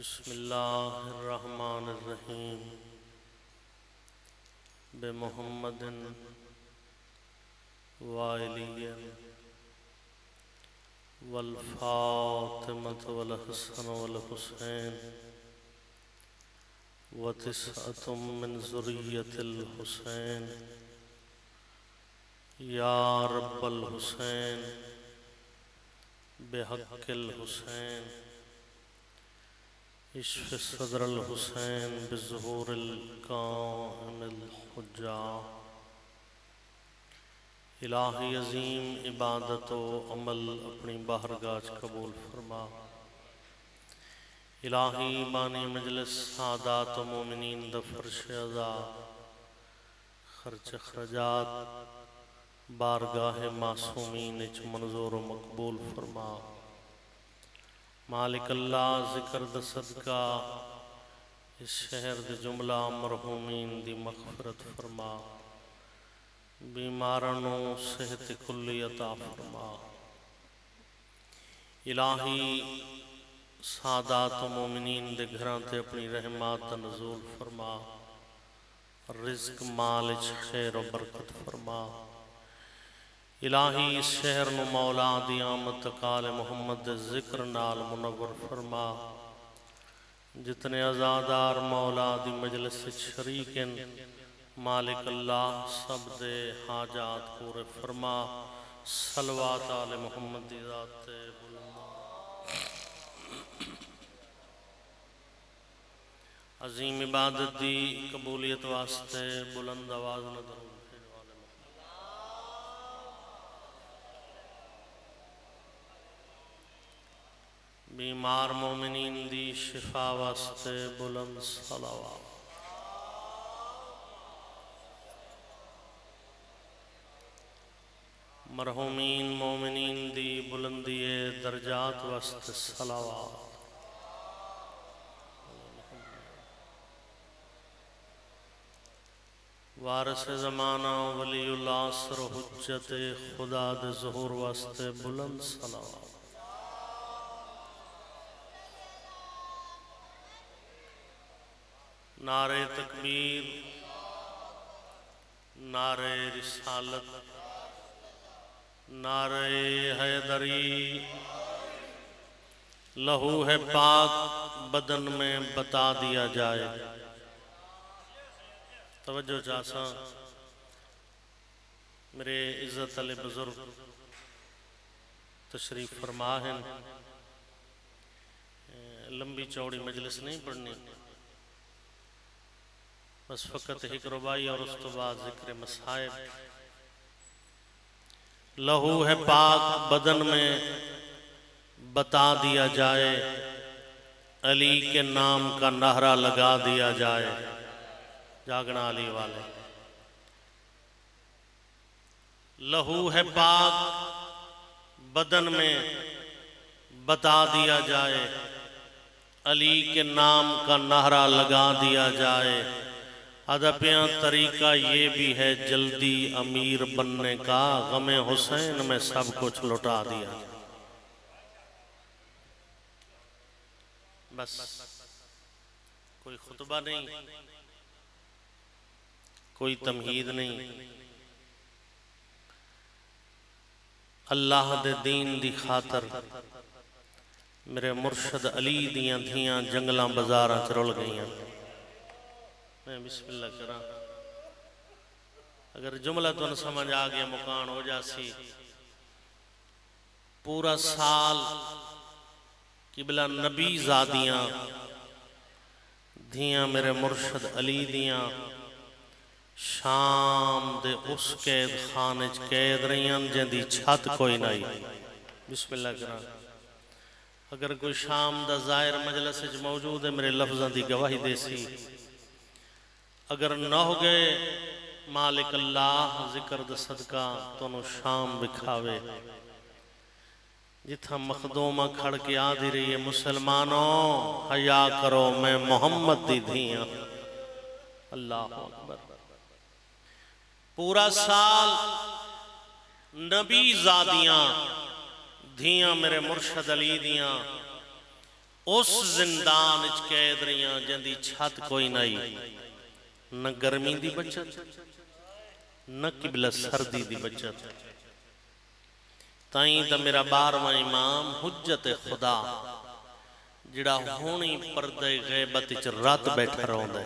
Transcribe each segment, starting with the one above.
بسم اللہ الرحمن الرحیم بمحمد وعلی والفاطمة والحسن والحسین وتسعة من ذریة الحسین یا رب الحسین بحق الحسین اشف صدر الحسین بظہور القائم الحجہ۔ الہی عظیم عبادت و عمل اپنی بارگاہ قبول فرما۔ الہی بانی مجلس سادات و مومنین دا فرش عزا خرچ خرجات بارگاہ معصومین اچ منظور و مقبول فرما۔ مالک اللہ ذکر دا صدقہ اس شہر دے جملہ مرحومین دی مغفرت فرما، بیمارانوں صحت کلی عطا فرما۔ الہی سادات و مومنین دے گھران تے اپنی رحمات دا نزول فرما، رزق مال خیر و برکت فرما۔ الہی اس شہر نو مولا دی آمد تقال محمد ذکر نال منور فرما۔ جتنے عزادار مولا دی مجلس شریکن مالک اللہ سب دے حاجات پورے فرما۔ صلوات آل محمد دی ذات بلند عظیم عبادت دی قبولیت واسطے بلند آواز نہ درود۔ بیمار مومنین دی شفا واسطے بلند صلوات۔ مرحومین مومنین دی بلندی درجات واسطے صلوات۔ وارث زمانہ ولی اللہ سر حجت خدا دے ظہور واسطے بلند صلوات۔ نعرہ تکبیر، نعرہ رسالت، نعرہ حیدری، لہو ہے پاک بدن میں بتا دیا جائے۔ توجہ چاہساں میرے عزت علی بزرگ تشریف فرما ہیں، لمبی چوڑی مجلس نہیں پڑھنی، بس فقط ایک ربائی اور اس تو بعد ذکر مصائب۔ لہو ہے پاک بدن میں بتا دیا جائے، علی کے نام کا نعرہ لگا دیا جائے۔ جاگنا علی والے۔ لہو ہے پاک بدن میں بتا دیا جائے، علی کے نام کا نعرہ لگا دیا جائے۔ ادبیاں طریقہ یہ بھی ہے جلدی امیر بننے کا، غم حسین میں سب کچھ لٹا دیا۔ بس کوئی خطبہ نہیں، کوئی تمہید نہیں، اللہ دے دین دی خاطر میرے مرشد علی دیاں دھیاں جنگلاں بازاراں چرول گئیاں۔ میں بسم اللہ کرا، اگر جملہ تو نہ سمجھ آگیا مکان ہو جاسی۔ پورا سال قبلہ نبی زادیاں دھیاں میرے مرشد علی دیاں شام دے اس قید خانج قید رہیاں جن دی چھت کوئی نہیں۔ بسم اللہ کرا، اگر کوئی شام دا ظاہر مجلس موجود ہے میرے لفظاں دی گواہی دے سی۔ اگر نہ ہو گئے مالک اللہ ذکر دا صدقہ تو انہوں شام بکھاوے۔ جتھا مخدومہ کھڑ کے آدھی رہی ہے، مسلمانوں حیا کرو میں محمد دی دھیاں۔ اللہ اکبر۔ پورا سال نبی زادیاں دھیاں میرے مرشد علی دیاں اس زندان اچ قید رہیاں جندی چھت کوئی نہیں، نہ گرمی دی بچت نہ قبلہ سردی دی بچت۔ تائیں تا میرا 12واں امام حجت خدا جڑا ہونی پردے غیبت اچ رات بیٹھا رہوں دے،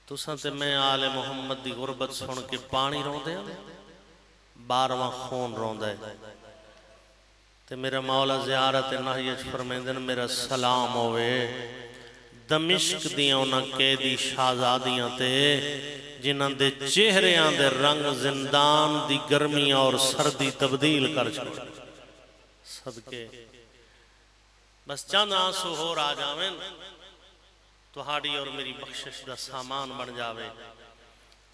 تو سانتے میں آل محمد دی غربت سن کے پانی رہوں دے 12واں خون رہوں دے۔ تے میرا مولا زیارت نحیج فرمیندن میرا سلام ہوئے دمشق دیاں انہاں قیدی شہزادیاں تے جنہاں دے چہریاں دے رنگ زندان دی گرمی اور سردی تبدیل کر چھوڑ صدقے بس چند آنسو ہو را جاویں تہاڑی اور میری بخشش دا سامان بن جاوے۔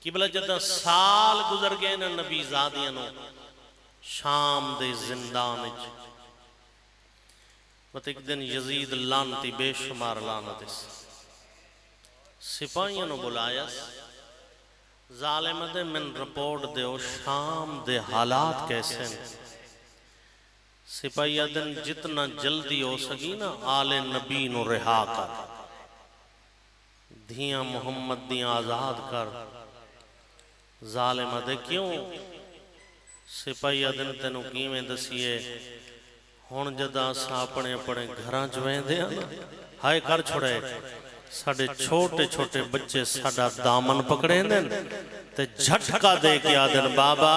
قبلہ جدہ سال گزر گئے نا نبی زادیاں نو شام دے زندان اچ بت ایک دن یزید لانتی بے شمار لانت اس سپاہیاں نو بلایا ظالم دے من رپورٹ دے او شام دے حالات کیسے ہیں۔ سپاہیاں دن جتنا جلدی ہو سکی نا آل نبی نو رہا کر، دھیاں محمد دیاں آزاد کر۔ ظالم دے کیوں سپاہیاں دن تینو کیویں دسیے ہون جدہ سا اپنے اپنے گھراں جویں دے ہائے کر چھوڑے ساڑھے چھوٹے چھوٹے بچے ساڑھا دامن پکڑے دن تے جھٹکا دے کے آدن بابا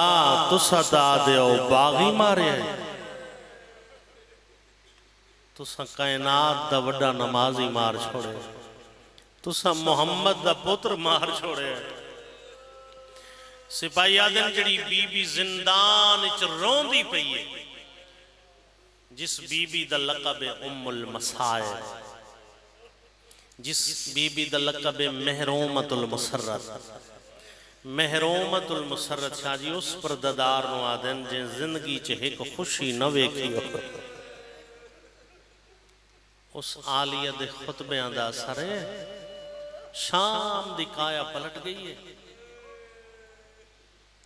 تسا دا دے او باغی مارے ہیں، تسا کائنات دا وڈا نمازی مار چھوڑے، تسا محمد دا پتر مار چھوڑے۔ سپاہی آدن جڑی بی بی زندان اچ رون دی پئیے جس بی بی دا لقب ام المسائل، جس بی بی دا لقب محرومت المسرت، محرومت المسرت شاہ جی اس پر ددار نو آدن جن زندگی چہے کو خوشی نوے کی ہو اس آلیہ دے خطبے اندہ سرے شام دی کایا پلٹ گئی ہے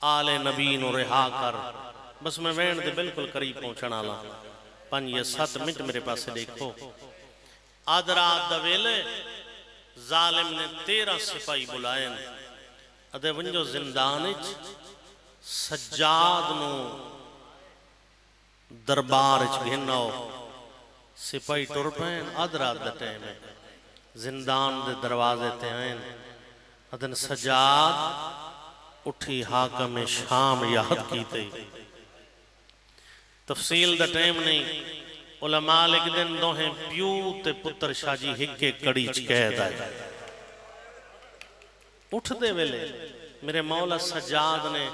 آل نبی نو رہا کر۔ بس میں وین دے بالکل قریب پہنچنا لا 5 یا 7 منٹ میرے پاس سے دیکھو۔ آدھرات دویلے ظالم نے 13 سپاہی بلائیں ادھے ونجو زندانج سجاد نو دربارج گھنو سپاہی ٹور پہن آدھرات دے ٹائم زندان دے دروازے تے آئیں ادھن سجاد اٹھی حاکم شام یاد کی تے تفصیل دا ٹائم نہیں، علماء لکھ دن دوہیں پیو تے پتر شاہ جی ہکے کڑیچ کہہ دائے اٹھ دے ویلے میرے مولا سجاد نے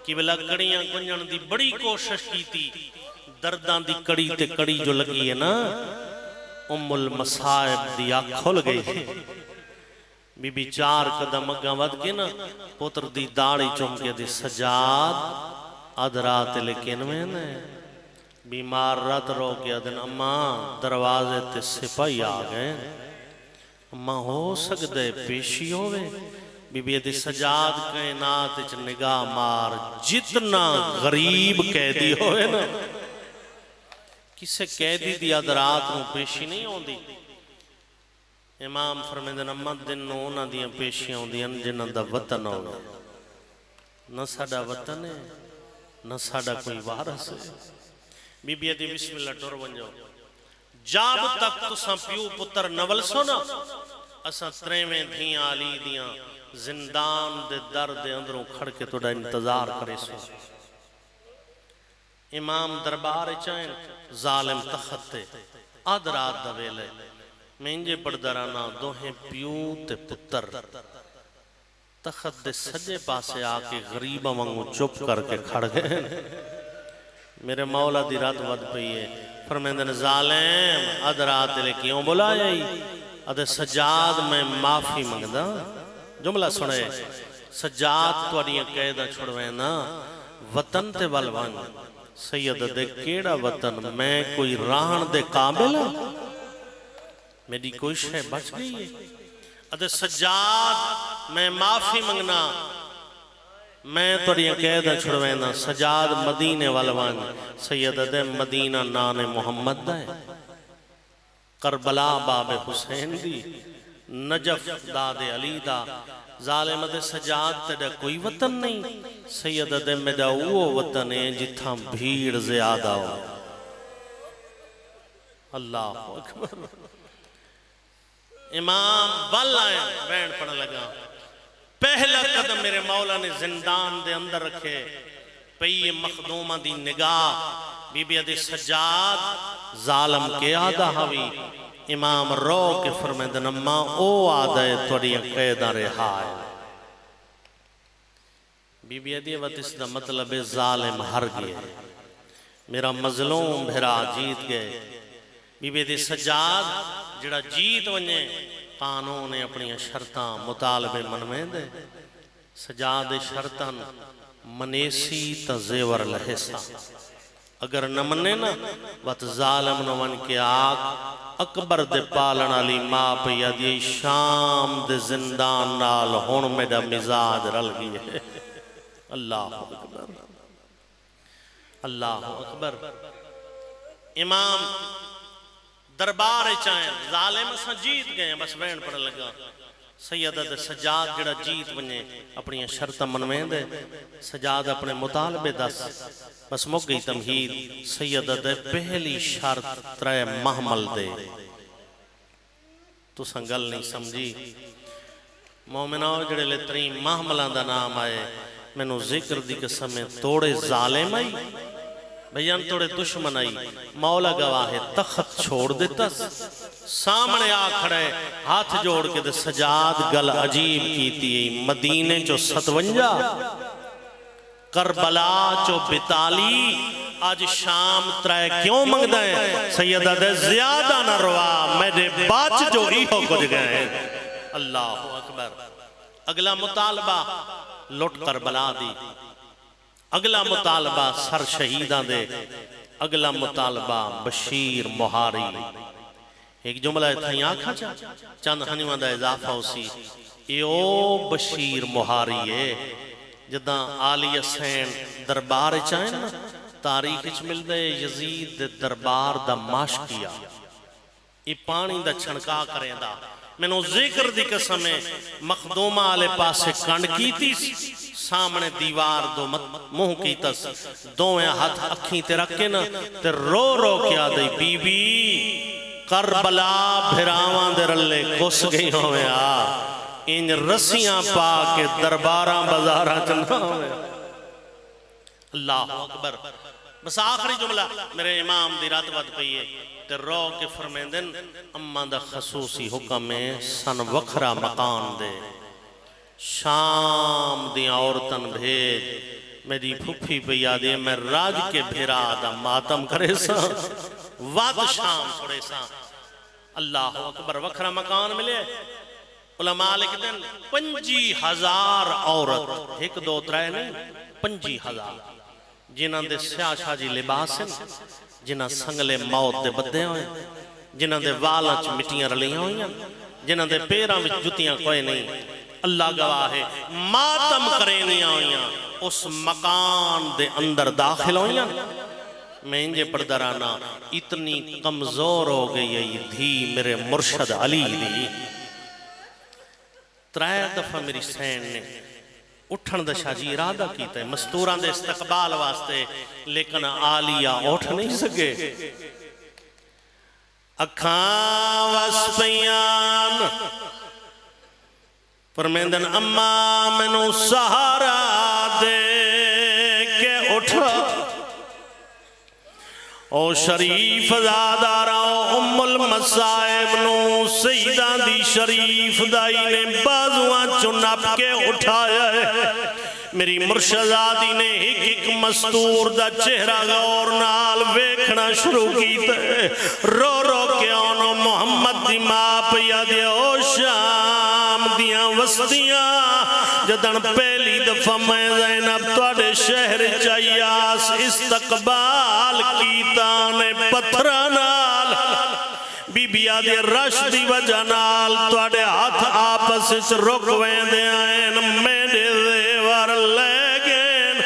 کہ بلا کڑیاں کنجن دی بڑی کوشش کی تھی، دردان دی کڑی تے کڑی جو لگی ہے نا ام المصائب دیا کھل گئی ہے۔ بی بی 4 قدم اگاں ود کے نا پتر دی داڑی چمکے دی سجاد ادرات لیکن میں نے بیمار رات رو کے دن اماں دروازے تے سپاہی آگئے اماں ہو سکدے پیشی ہوئے بی بی دی سجاد کائنات اچ نگاہ مار جتنا غریب قیدی ہوئے نا کسے قیدی دی ادرات نو پیشی نہیں ہوں دی۔ امام فرمیدن اماں دن نو نہ دیاں پیشیاں ہوں دیاں جنہ دا وطن ہوگا نہ ساڑا وطن ہے نہ ساڑا کوئی وارث ہے۔ بی بی دی بسم اللہ ٹور بن جاؤ جاب تک تساں پیو پتر نول سونا اساں تریویں دھیاں علی دیاں زندان دے در دے اندروں کھڑ کے توڑا انتظار کرے سو۔ امام دربار چاہیں ظالم تخت تے آدھرات دویلے مینجے پردرانا دوہیں پیو تے پتر تخت دے سجے پاسے آکے غریبہ منگو چپ کر کے کھڑ گئے۔ میرے مولا دی رات ود پئیے فرمیندن ظالم ادرات لے کیوں بلائے ادھے سجاد میں معافی منگدا جملہ سنے سجاد تو اڑیاں قیدہ چھوڑویں نا وطن تے والوان سید دے کیڑا وطن میں کوئی راہن دے قابل میری کوئی شے بچ گئی ہے ادھے سجاد میں معافی منگنا میں توڑیاں قیدہ چھڑوینا سجاد مدینے والوان سید دے مدینہ نان محمد دائے کربلا باب حسین دی، نجف داد علی دا، ظالم دے سجاد تیرا کوئی وطن نہیں، سید دے میڈا وہ وطن ہے جتھاں بھیڑ زیادہ ہو۔ اللہ اکبر۔ امام بل آئے بینڈ پڑھ لگا، پہلا قدم میرے مولا نے زندان دے اندر رکھے، پئی مخدومہ دی نگاہ، بی بی دے سجاد ظالم کے آدھا ہوئی، امام رو کے فرمیدن اما او آدھے توڑی قیدہ رہا ہے۔ بی بی دی وقت اس دا مطلب ظالم ہر گئے، میرا مظلوم بھرا جیت گئے۔ بی بی دی سجاد جڑا جیت ونجے قانون اپنی شرطاں مطالبے منویں دے، سجاد شرطاں منیسی تا زیور لحسا، اگر نہ منے نا وقت ظالم نوان کے آگ اکبر دے پالن علی ماں پہ یادی شام دے زندان نال ہون میڈا مزاج رل گئی ہے۔ اللہ اکبر، اللہ اکبر۔ امام دربار چاہیں ظالم سا جیت گئے، بس بین پڑھ لگا، سیدہ سجاد جڑا جیت بنے اپنی شرط منویں دے، سجاد اپنے مطالبے دس، بس مک گئی تمہید، سیدہ دے پہلی شرط ترے محمل دے۔ تو سنگل نہیں سمجھی، مومناؤ جڑے لے ترین محملان دا نام آئے، میں نو ذکر دی قسم میں توڑے ظالم آئی، بھیان توڑے دشمن آئی، مولا گواہ تخت چھوڑ دیتا، سامنے آ کھڑے ہاتھ جوڑ کے دے سجاد گل عجیب کیتی ہے، مدینے چو 57 کربلا چو 42 آج شام ترائے کیوں منگ دائیں، سیدہ دے زیادہ نہ روا میرے باچ جو ہی ہو کچھ گئے۔ اللہ اکبر۔ اگلا مطالبہ لٹ کربلا دی، اگلا مطالبہ سر شہیدہ دے، اگلا مطالبہ بشیر مہاری۔ ایک جملہ تھا آنکھا چند ہنیوان دا اضافہ اسی، ایو بشیر مہاری ہے، جداں آلی حسین دربار چاہیں نا، تاریخ اچھ مل دے یزید دے دربار دا ماش کیا، یہ پانی دا چھنکا کریں دا، میں نو ذکر دی قسم میں مخدومہ آلے پاسے کنڈ کی تھی، سامنے دیوار دو منہ کی تس، دوئے ہاتھ اکھیں تے رکھے نا تے رو رو کیا دئی، بی بی کربلا بھراوان دے رلے کس گئی ہوئے ان رسیاں پا کے درباراں بزاراں چلنا ہوئے۔ اللہ اکبر۔ بس آخری جملہ میرے امام دی رات بات پہیے تے رو کے فرمیندن اما دا خصوصی حکم ہے سن وکھرا مکان دے، شام دیاں عورتن بھیج، میری پھپھی پہ یادی ہے میں راج کے بھیرا دا ماتم کرے سا، واد شام چھوڑے سا۔ اللہ اکبر۔ وکھرا مکان ملے، علماء لکھتے ہیں 50,000 عورت، ایک دو ترائے نہیں 50,000، جنہاں دے سیاہ شاجی لباس ہیں، جنہاں سنگلے موت دے بدے ہوئے، جنہاں دے والاں چ مٹیاں رلیاں ہوئیں، جنہاں دے پیراں وچ جتیاں کوئی نہیں، اللہ گواہ ہے ماتم کرینیاں ہوئیں، اس مکان دے اندر داخل ہوئیں، میں انجے پردرانا اتنی کمزور ہو گئی ہے یہ دھی میرے مرشد علی دی۔ ترائے دفعہ میری سین نے اٹھن دا شاہ جی ارادہ کیتا ہے مستوران دے استقبال واسطے، لیکن آلیہ اٹھ نہیں سکے۔ اکھاں واسپیان فرمیندن اماں منو سہارا دے کے اٹھا، او شریف زادارا ام المصائب نو سیدہ دی شریف دائی نے بازوان چنپ کے اٹھایا ہے، میری مرشدادی نے ایک مستور دا چہرہ غور نال ویکھنا شروع کیتا ہے، رو رو کے آنو محمد دی ماں پیا دے او شام دیاں وسطیاں، جدن پہلی دفعہ میں زینب توڑے شہر چاہیاس استقبال کیتا نے پتھرانال، بی بی آدھے رش دی وجہ نال توڑے ہاتھ آپس اچھ رکویں دے آئین، میرے زیور لے گئن،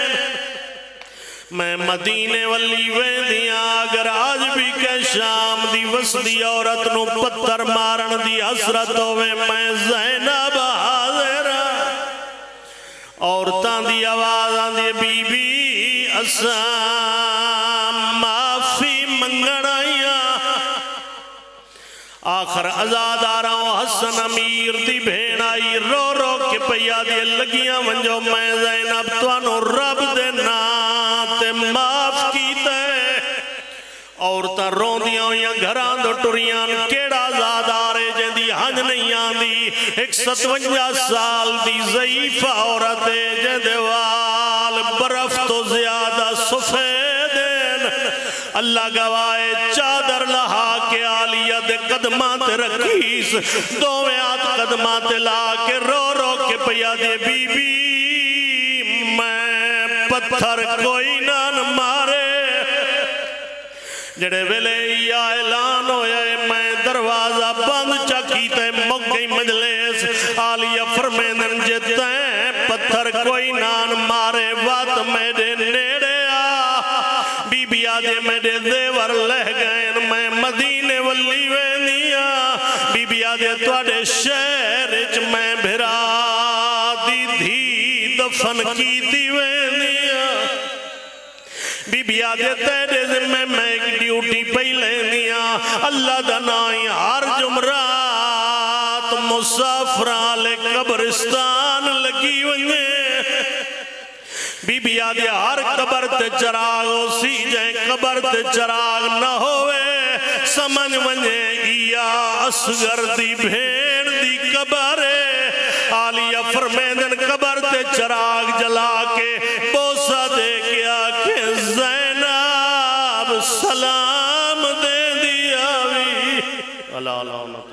میں مدینے والی ویندیاں اگر آج بھی کہ شام دی وسدی عورت نو پتھر مارن دی حسرت ہوئے میں زینب حاضر عورتان دی آواز آندی بی بی اسام معافی منگڑائیاں آخر آزاد آ رہا ہوں حسن امیر دی بھین آئی رو رو کے پیا دی لگیاں ونجو میں زینب توانو رب دے ناتے معاف کیتے عورتاں روندیاں ہویاں گھران دو ٹریاں کیڑا آزاد آ رہے جن دی ہنج نہیں آندی 157 سال دی ضعیف عورت جن دے وال برف تو زیادہ سفیدین اللہ گوائے چادر لہا کے آلیہ دے قدمات رکھیس دوویں آت قدمات لا کے رو رو کے پیا دے بی بی میں پتھر کوئی نہ مارے جڑے ویلے یا اعلان ہویا ہے میں دروازہ بند چکیتے موقعی مجلس آلیہ فرمیدن جتیں پتھر کوئی نان مارے وات میرے نیڑے بی بی آدھے میرے دیور لہ گئے میں مدینے ولی وینیا بی بی آدھے توڑے شہرچ میں بھرا دی دھی دفن کی دی وینیا بی بی آدھے تیرے ذمہ میں ایک ڈیوٹی پہی لینیا اللہ دنائی ہر جمرات مسافران لے قبرستان لگی ونجے بی بی آدھے ہر قبر تے چراغ ہو سی جائیں قبر تے چراغ نہ ہوئے سمجھ ونجے یا اصغر دی بھین دی قبرے آلیہ فرمیدن قبر تے چراغ جلا کے بوسہ دے گیا کہ زینب سلام دے دیا بھی اللہ اللہ